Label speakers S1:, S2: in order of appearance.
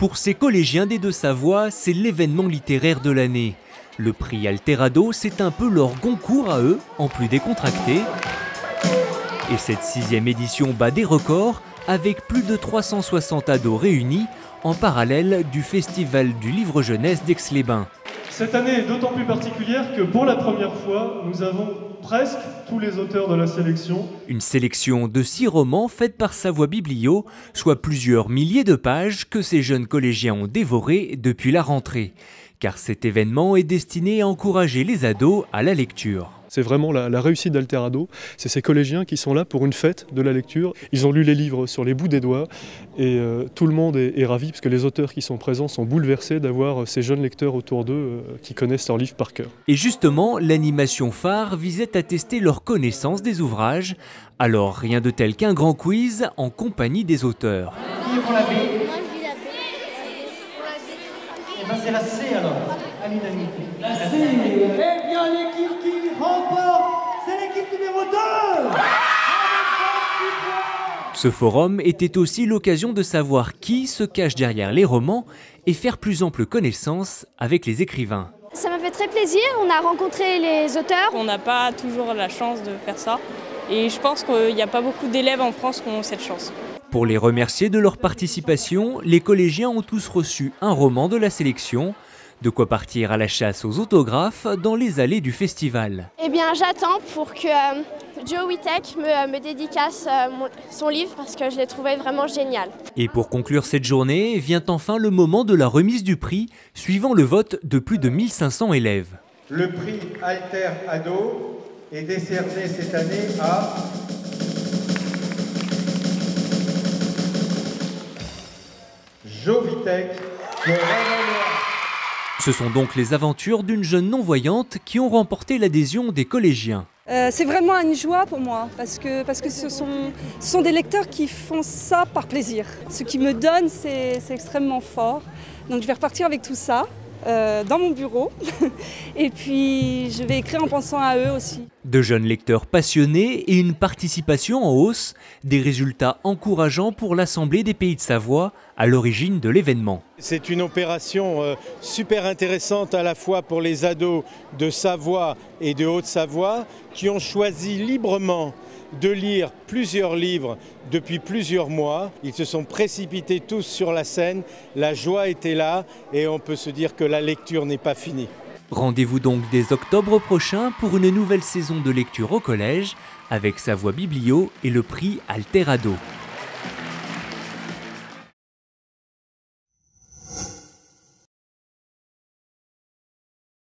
S1: Pour ces collégiens des Deux-Savoie, c'est l'événement littéraire de l'année. Le prix Alterado, c'est un peu leur Goncourt à eux, en plus décontracté. Et cette 6e édition bat des records, avec plus de 360 ados réunis, en parallèle du Festival du livre jeunesse d'Aix-les-Bains.
S2: Cette année est d'autant plus particulière que pour la première fois, nous avons presque tous les auteurs de la sélection.
S1: Une sélection de 6 romans faite par Savoie Biblio, soit plusieurs milliers de pages que ces jeunes collégiens ont dévorées depuis la rentrée. Car cet événement est destiné à encourager les ados à la lecture.
S2: C'est vraiment la réussite d'Alterado. C'est ces collégiens qui sont là pour une fête de la lecture. Ils ont lu les livres sur les bouts des doigts et tout le monde est ravi parce que les auteurs qui sont présents sont bouleversés d'avoir ces jeunes lecteurs autour d'eux qui connaissent leurs livres par cœur.
S1: Et justement, l'animation phare visait à tester leur connaissance des ouvrages. Alors rien de tel qu'un grand quiz en compagnie des auteurs.
S3: Qui est pour la B? Eh ben c'est la C alors, à l'unanimité. La C. Eh bien l'équipe qui remporte, c'est l'équipe numéro 2.
S1: Ce forum était aussi l'occasion de savoir qui se cache derrière les romans et faire plus ample connaissance avec les écrivains.
S4: Ça m'a fait très plaisir, on a rencontré les auteurs.
S5: On n'a pas toujours la chance de faire ça et je pense qu'il n'y a pas beaucoup d'élèves en France qui ont cette chance.
S1: Pour les remercier de leur participation, les collégiens ont tous reçu un roman de la sélection. De quoi partir à la chasse aux autographes dans les allées du festival.
S4: Eh bien, j'attends pour que Joe Witek me dédicace son livre parce que je l'ai trouvé vraiment génial.
S1: Et pour conclure cette journée, vient enfin le moment de la remise du prix, suivant le vote de plus de 1500 élèves.
S6: Le prix Alterado est décerné cette année à Joe Witek de Raymond.
S1: Ce sont donc les aventures d'une jeune non-voyante qui ont remporté l'adhésion des collégiens.
S7: C'est vraiment une joie pour moi parce que ce sont des lecteurs qui font ça par plaisir. Ce qu'ils me donnent, c'est extrêmement fort. Donc je vais repartir avec tout ça dans mon bureau et puis je vais écrire en pensant à eux aussi.
S1: De jeunes lecteurs passionnés et une participation en hausse, des résultats encourageants pour l'Assemblée des Pays de Savoie à l'origine de l'événement.
S8: C'est une opération super intéressante à la fois pour les ados de Savoie et de Haute-Savoie qui ont choisi librement de lire plusieurs livres depuis plusieurs mois. Ils se sont précipités tous sur la scène, la joie était là et on peut se dire que la lecture n'est pas finie.
S1: Rendez-vous donc dès octobre prochain pour une nouvelle saison de lecture au collège avec Savoie Biblio et le prix Alterado.